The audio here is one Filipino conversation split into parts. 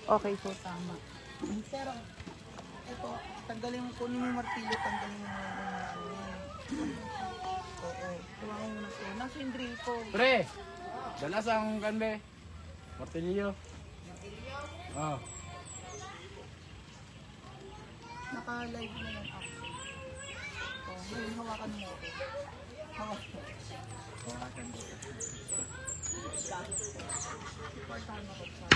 Okay po, tama. Pero, ito, tanggalin mo, kunin mo yung martilyo, tanggalin mo yung oo, tuwangin mo na ito. Nasa yung drill po. Pre, dala sa akong kanbe. Martilyo. Oh. Naka-live na lang ako. Ngayon, hawakan mo ako. Hawakan mo. Important ako sa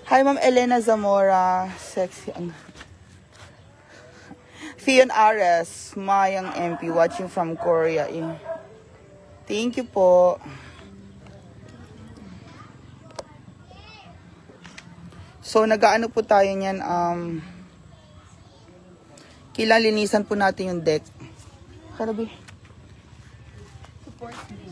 Hi, Ma'am Elena Zamora. Sexy. Fion Ares, Mayang MP, watching from Korea. Thank you po. So, nag-ano po tayo niyan. Kailangan linisan po natin yung deck. Karabi. Support me.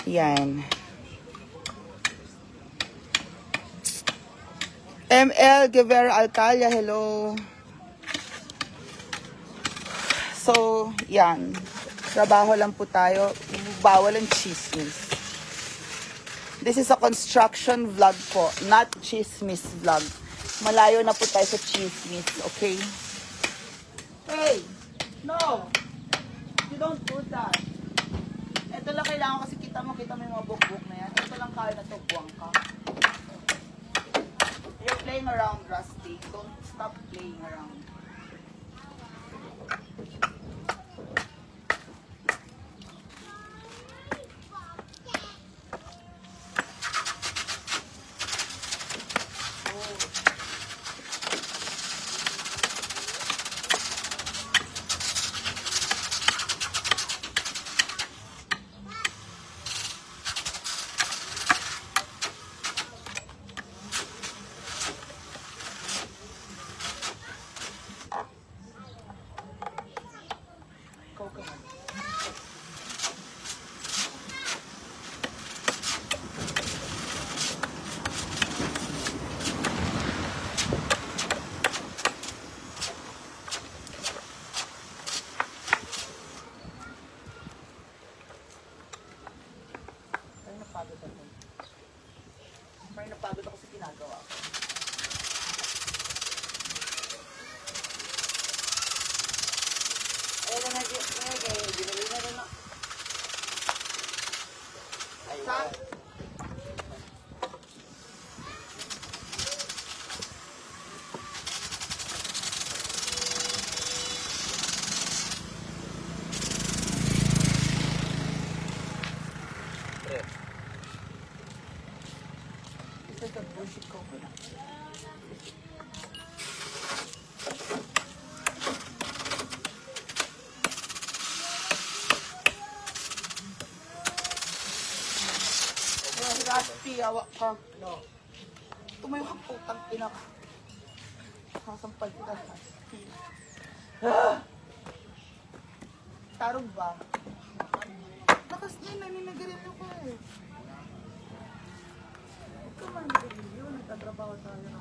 Yan. ML Guevara Alcala, hello. So, yan. Trabaho lang po tayo. Bawal ang chismis. This is a construction vlog po, not chismis vlog. Malayo na po tayo sa chismis, okay? Hey! No! bukbuk na yan. Ito lang kaya na to, buwang ka. You're playing around, Rusty. Don't stop playing around. May napagod ako sa ginagawa ko. Ayun na ginagawa na rin na. Saan? Ito the bullshit coconut. Rusty, awak ka. No. Tumayo ka putang ina ka. Sasampal kita, Rusty. Tarog ba? Lakas na yun, naninagarin ako eh. Ito man, yun, nagtatrabaho tayo na.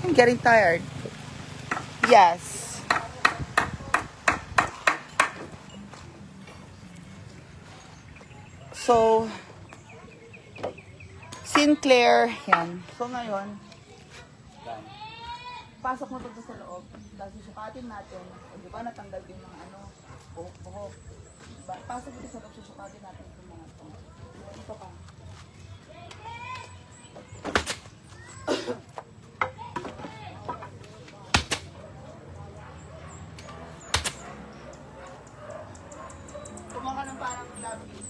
I'm getting tired. Yes. So, Sinclair, yan. So ngayon, pasok mo ito sa loob. Tapos susukatin natin. O, di ba natanggal din ng ano, buhok-buhok. Diba? Pasok mo ito sa loob, susukatin natin itong mga ito. Ito pa. Kumaka ng parang lapis.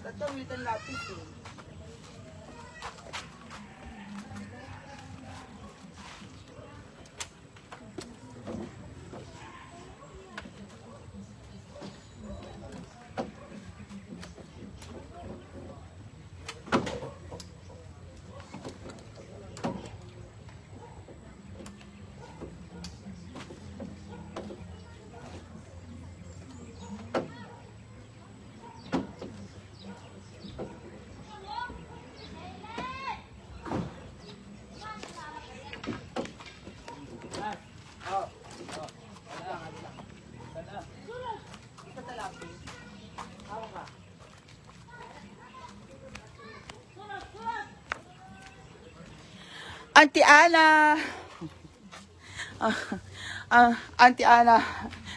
Gagamitan lapis eh. Auntie Anna! Auntie Anna,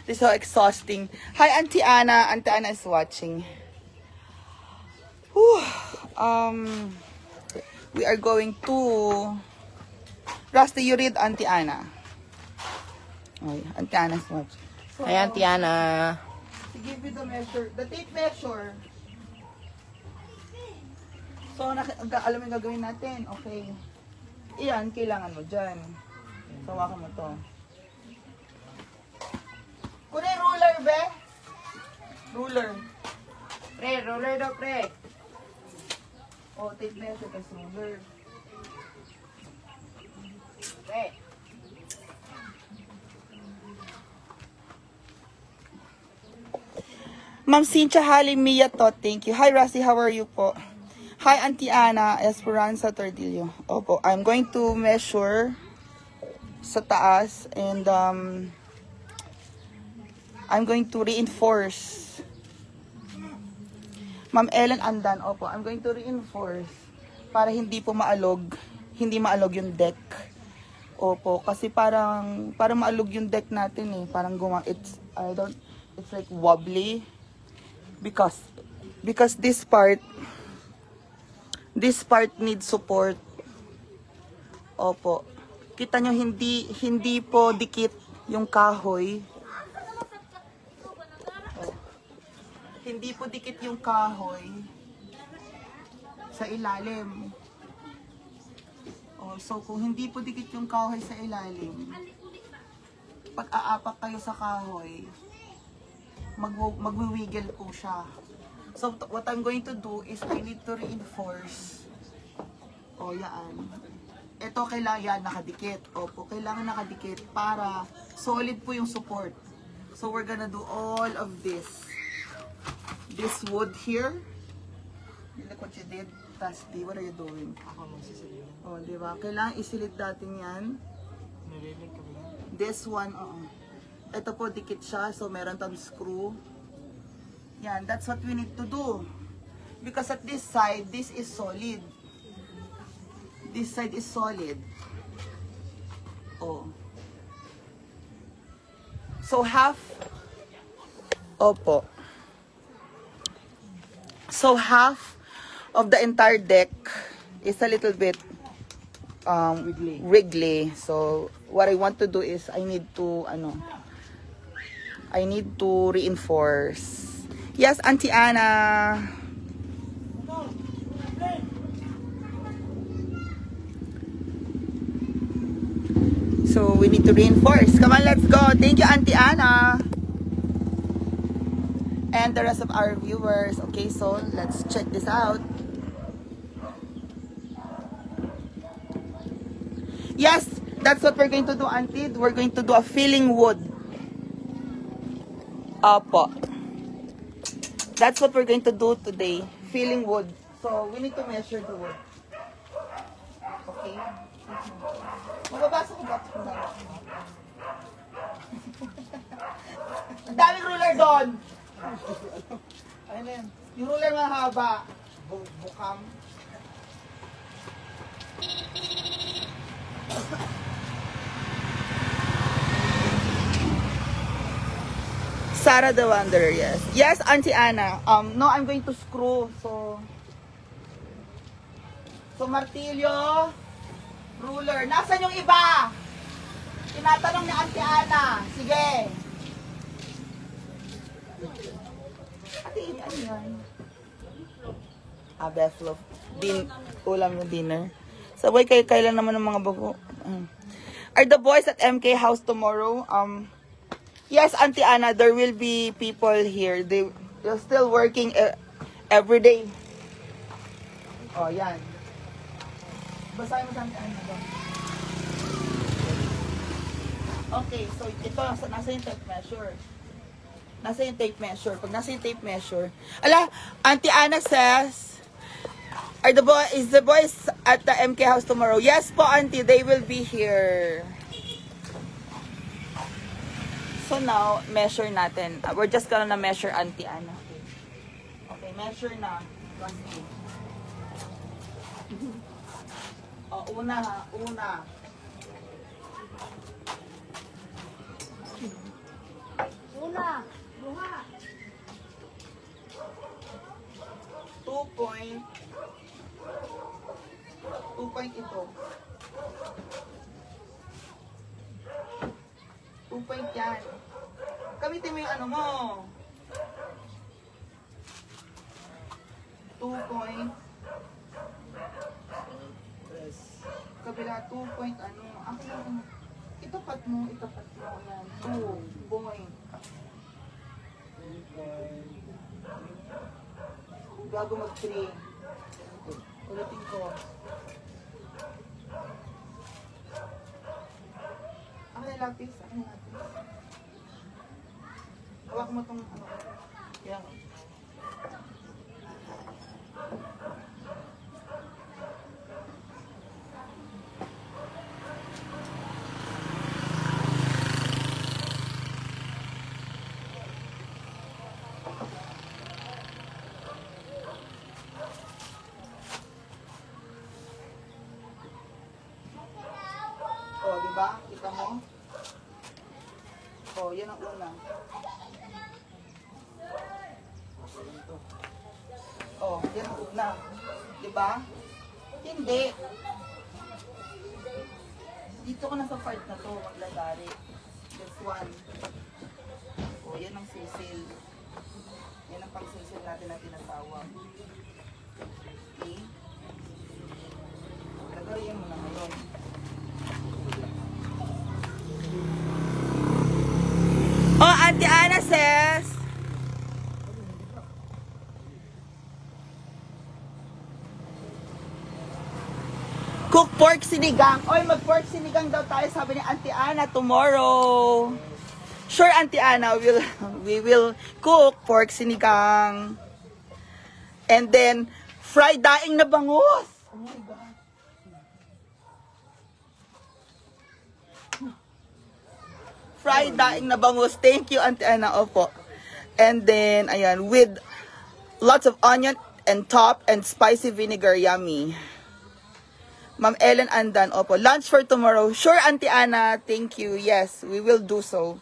this is so exhausting. Hi, Auntie Anna. Auntie Anna is watching. Whew. We are going to... Rusty, you read Auntie Anna. Okay, Auntie Anna is watching. So, Hi, Auntie Anna. To give you the measure, the tape measure. So, alam mo yung gagawin natin. Okay. Iyan, kailangan mo dyan. Sawakan mo to. Kunin ruler, be? Ruler. Pre, roller daw, pre. O, tape measure kasi ruler. Pre. Ma'am Cynthia Halim Mia to, thank you. Hi, Rusty, how are you po? Hi, Auntie Ana, Esperanza Tordillo. Opo, I'm going to measure sa taas and I'm going to reinforce. Ma'am Ellen Andan, opo, I'm going to reinforce para hindi po maalog yung deck. Opo, kasi parang maalog yung deck natin eh. Parang it's like wobbly because this part needs support. Opo. Kita nyo hindi po dikit yung kahoy. Hindi po dikit yung kahoy sa ilalim. Oh, so kung hindi po dikit yung kahoy sa ilalim, pag aapak kayo sa kahoy, magwiwiggle po siya. So what I'm going to do is I need to reinforce. Oh, yan. Ito kailangan yan nakadikit. Opo, kailangan nakadikit para solid po yung support. So we're gonna do all of this. This wood here. Look what you did, Rusty. What are you doing? Ako magsisilid. Oh, di ba? Kailangan isilid natin yan. Narinig ka ba yan? This one, ito po, dikit siya. So, meron tayong screw. Yan, that's what we need to do. Because at this side, this is solid. This side is solid. Oh. So, half. Opo. So, half of the entire deck is a little bit wriggly. So, what I want to do is I need to reinforce. Yes, Auntie Ana. So, we need to reinforce. Come on, let's go. Thank you, Auntie Ana. And the rest of our viewers. Okay, so let's check this out. Yes, that's what we're going to do, Auntie. We're going to do a filling wood. Opo. That's what we're going to do today. Filling wood. So, we need to measure the wood. Okay? Mababasa ko ba? Ang daming ruler doon! Ayun na yun. Yung ruler mahaba. Bukam. Sarah the Wanderer, yes. Yes, Auntie Ana. No, I'm going to screw. So martilyo, ruler. Nasaan yung iba? Tinatanong ni Auntie Ana. Sige. Ate, ano yan? Buffalo. Ulam yung dinner. Sabay kayo kailan naman ng mga bago. Are the boys at MK house tomorrow? Yes, Auntie Ana, there will be people here. They're still working every day. Oh, yan. Basahin mo sa Auntie Ana doon. Okay, so ito, nasa yung tape measure. Nasa yung tape measure. Pag nasa yung tape measure. Ala, Auntie Ana says, is the boys at the MK house tomorrow? Yes po, Auntie, they will be here. So now, measure natin. We're just gonna measure Auntie Ana. Okay, measure na. Oh, una ha, una. Una. Luha. 2 point. 2 point ito. 2 point yan. Gamitin mo yung ano mo. 2 point. Yes. Kabila 2 point ano. Ako yung itapat mo. Yan. 2 point. Gago mag-3. Ulitin ko. Ako yung lapis. Hawak mo itong ano. Kaya, oh, di ba? Kita mo? Oh, yan ang una. Oh, yan ang una. Di ba? Hindi. Dito ko na sa part na to, maglagari. This one. Oh, yan ang sisil. Yan ang pang-sisil natin na tinatawag. Okay? Lagariin mo na ngayon. Oh, Auntie Ana says. Cook pork sinigang. Oy, mag-pork sinigang daw tayo, sabi ni Auntie Ana tomorrow. Sure, Auntie Ana, we will cook pork sinigang. And then, fried daing na bangus. Oh my God. Fried daing na bangus. Thank you, Auntie Ana. Opo. And then, ayan, with lots of onion and top and spicy vinegar. Yummy. Ma'am Ellen Andan. Opo. Lunch for tomorrow. Sure, Auntie Ana. Thank you. Yes, we will do so.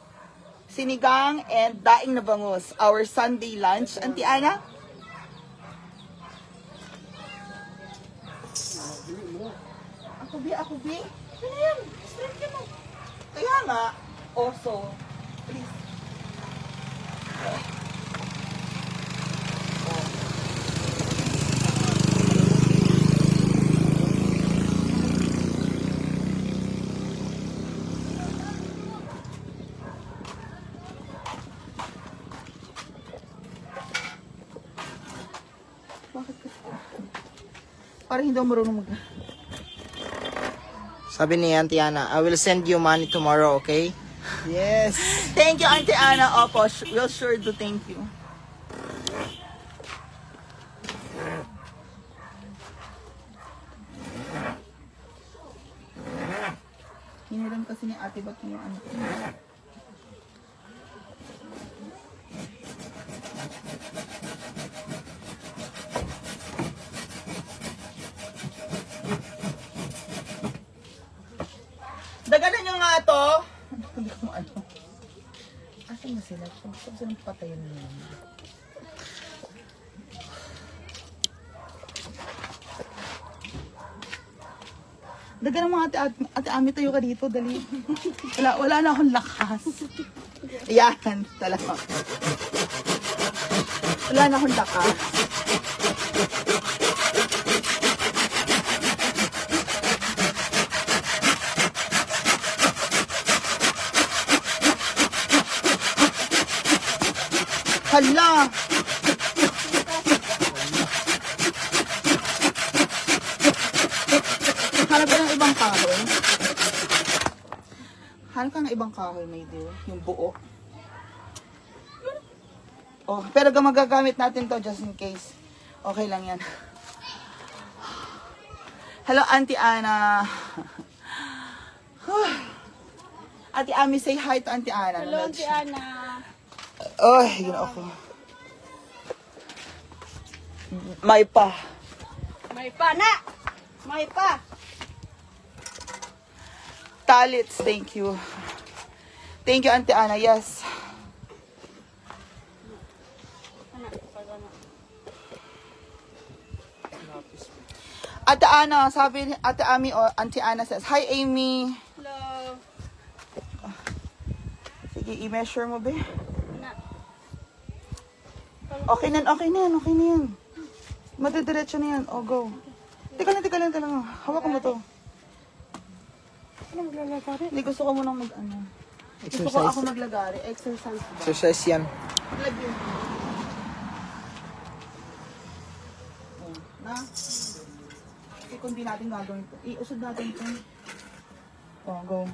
Sinigang and daing na bangus. Our Sunday lunch. Auntie Ana? Ako, bi. Ano yan? Straight ka mo. Kaya nga, also, please. Bakit ka? Parang hindi ako marunong mag... Sabi ni Auntie Ana, I will send you money tomorrow, okay? Yes. Thank you, Auntie Ana. Opo, we'll sure do. Thank you. Hiniram kasi ni Ate Bat yung ano. Daganan nyo nga to. Hindi ko ano. Asan na sila? Gusto ko silang patayin nila. Daganan mo ate Ami, tayo ka dito. Dali. Wala na akong lakas. Ayan. Talaga. Wala na akong lakas. Hala! Hanap ka ng ibang kahoy? Hanap ka ng ibang kahoy, my dear. Yung buo. Oh, pero magagamit natin to just in case. Okay lang yan. Hello, Auntie Ana. Ate Ami, say hi to Auntie Ana. Hello, Auntie Ana. Ay, yun ako. May pa. May pa na! May pa! Talits, thank you. Thank you, Auntie Ana. Yes. Ate Ana, sabi ni Ate Ami, o Auntie Ana says, hi, Amy. Hello. Sige, i-measure mo, be. Na. Okay na yan. Madidiretso na yan. O, go. Teka lang. Hawakan mo to. Ano maglalagari? Hindi, gusto ko munang mag-ano. Gusto ko ako maglagari. Exercise ba? Exercise yan. Love you. Oh, na? Kasi kung di natin gagawin ito. Iusod natin ito. Oh, go.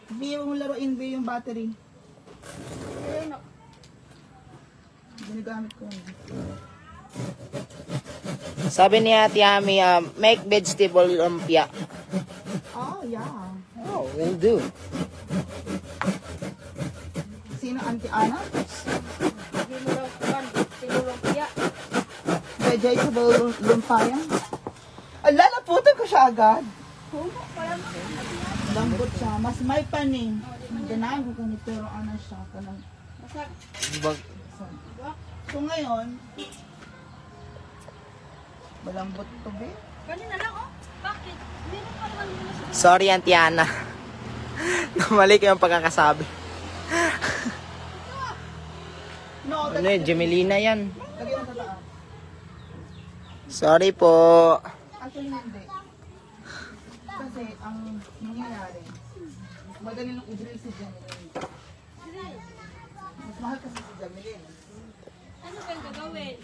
Hindi yung laruin ba yung battery? Ayun, Ginagamit ko. Sabi ni Ate Ami, make vegetable lumpia. Oh, yeah. Oh, will do. Sino, Auntie Ana? Hindi mo lang kuhan. Tinulong kaya. Vegetable lumpia. Ala, naputan ko siya agad. Humo, parang Lambot siya. Mas may paning. Ganahan ko ganito, pero ano siya. Kanang, masak. so ngayon, malambot to, be. Kanina lang, oh. Bakit? Hindi mo pa naman nila sa... Sorry, Auntie Ana. Namali ko yung pagkakasabi. No, Ano yun, Gemelina yan. lagyan mo sa taas. Sorry po. Actually, hindi. Kasi, ang nangyayari, madali nung i-drill si Jameline. Mas mahal kasi si Jameline. Ano kang gagawin?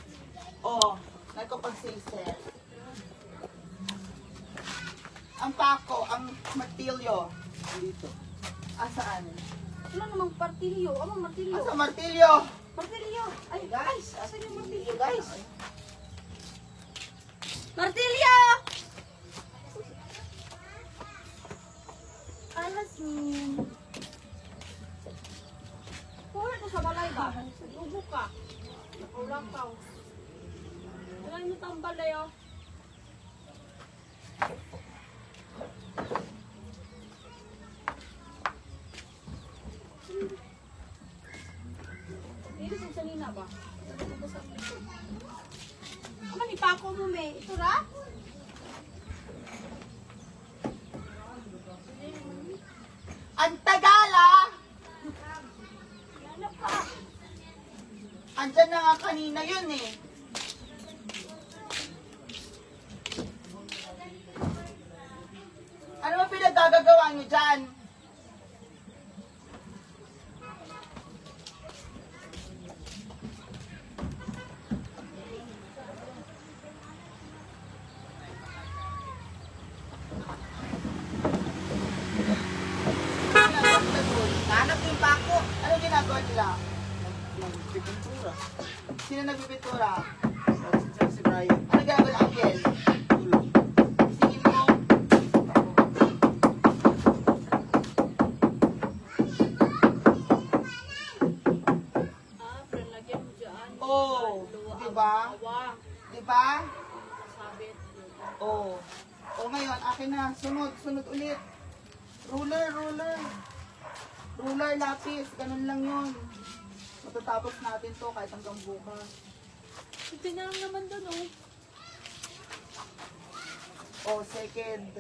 Oo, nagkapag-silser. Ang pako, ang martilyo. Dito. Asaan? Wala namang partilyo. Ano martilyo? Asa martilyo? Martilyo! Ay, guys! Asan yung martilyo, Guys, Martilyo! Alas mo. Pura ko sa balay ba? Lubo ka. Ulang ka. Wala mo tambal na yun. Dito sa salina ba? Ano ni Paco mo, me? Ito ra? ang Tagala! Ano pa? Andyan na nga kanina yun eh. Ano ba pinagagagawa nyo dyan? Hanap yung pako. Ano ginagawa nila? Sino nagpipintura? Si Brian. Ano ginagawa ng Angel? Singin mo? Lagyan mo dyan. Oh, diba? Awa. Diba? Sabit. Oh. Oh, ngayon, akin na. Sunod, sunod ulit. Ruler, ruler. Ruler, lapis. Ganun lang yun. Matatapos natin to kahit hanggang bukas. Ito na lang naman doon, oh. Oh, second.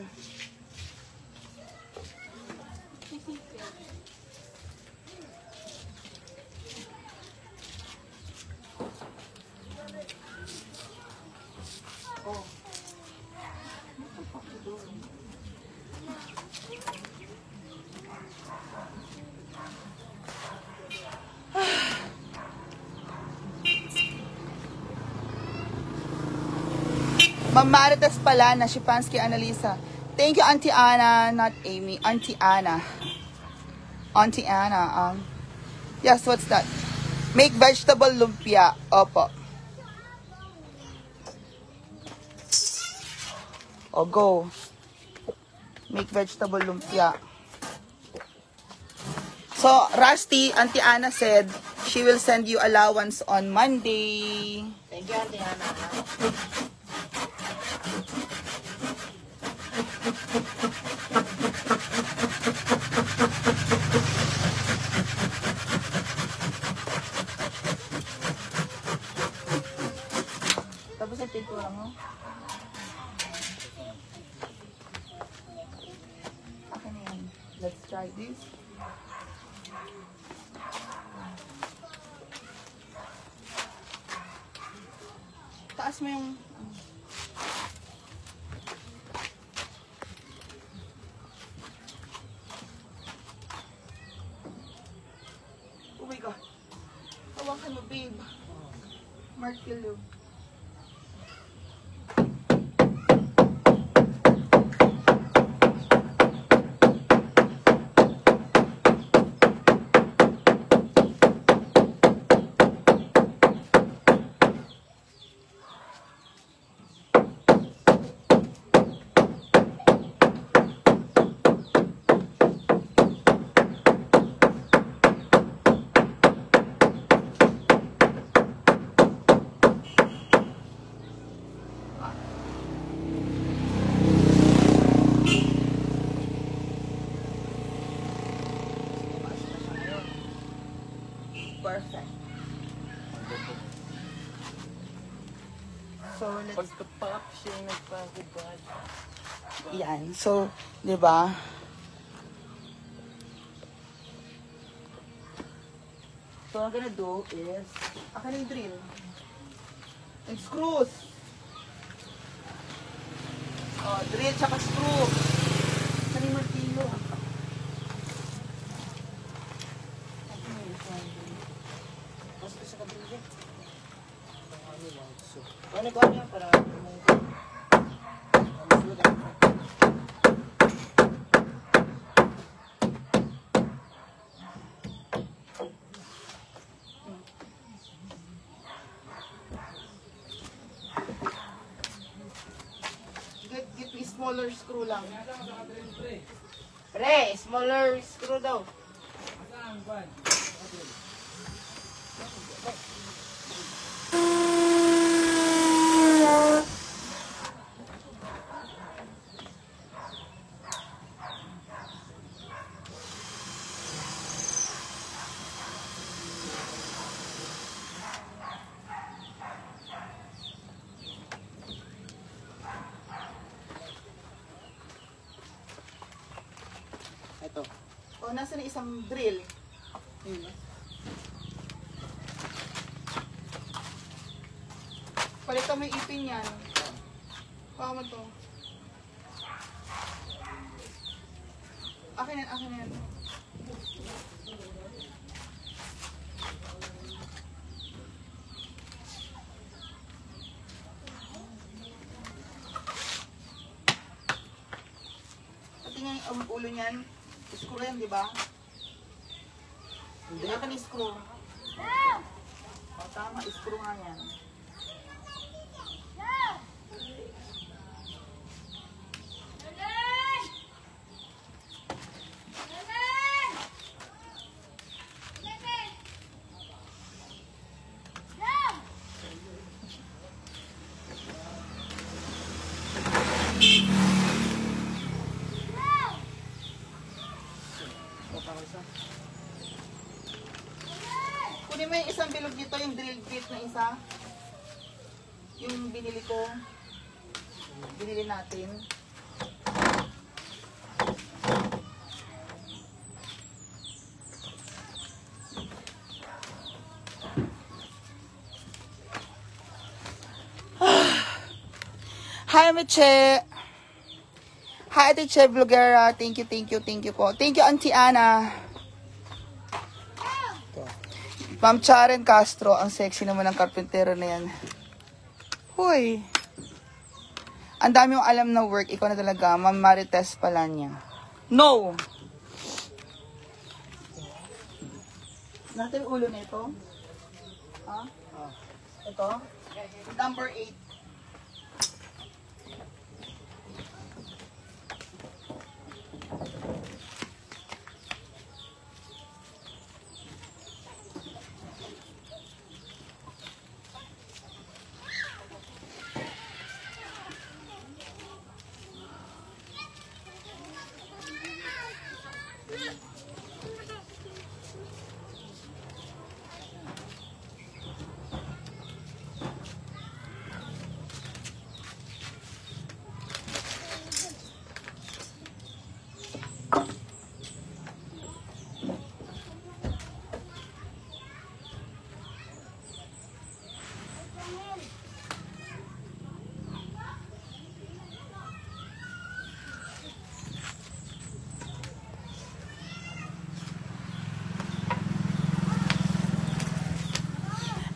Oh. Ma'am Marites pala na Shipansky Annalisa. Thank you, Auntie Anna, not Amy. Auntie Anna. Auntie Anna. Yes, what's that? Make vegetable lumpia. Opo. O, go. Make vegetable lumpia. So, Rusty, Auntie Anna said she will send you allowance on Monday. Thank you, Auntie Ana. Tapos ang pintura mo. Akin na yan. Let's try this. Taas mo yung... Oh my God. Hawakan mo, babe. Martilyo. Perfect. So, let's... Pagka-pop siya yung nagpagubad. Yan. So, di ba? So, what I'm gonna do is, akin yung drill. And screws. Oh, drill tsaka screw. Saan yung martilyo? Basta sa kabila. Ano ba niya para Get me smaller screw lang. Pre, smaller screw daw. Ito. O, nasa na isang drill. Palitan mo yung ipin yan. Paka mo to. Akin yan, akin yan. Pati nga yung ulo niyan. Screw yan, di ba? Hindi. Akin yung screw. O, tama, screw nga yan. Kunin mo yung isang bilog dito, yung drill bit na isa. Yung binili ko. Binili natin. Hi, Meche! Hi, Ate Che Vlogera. Thank you po. Thank you, Auntie Ana. Ma'am Charen Castro, ang sexy naman ng karpentero na yan. Hoy. Ang dami yung alam na work. Ikaw na talaga. Ma'am Marites pala niya. No! Natin yung ulo na ito. Ha? Ito. Number 8.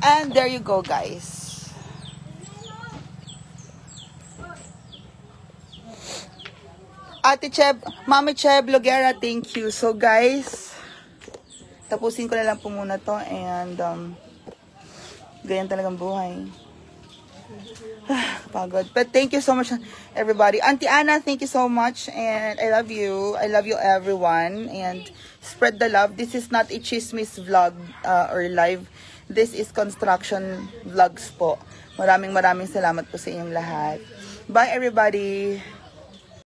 And there you go, guys. Ate Cheb, Mami Cheb Vlogera, thank you. So, guys, tapusin ko na lang po muna to. And, ganyan talagang buhay. Kapagod. But thank you so much, everybody. Auntie Anna, thank you so much. And I love you. I love you, everyone. And spread the love. This is not a chismis vlog or live. This is construction vlogs po. Maraming salamat po sa inyong lahat. Bye, everybody.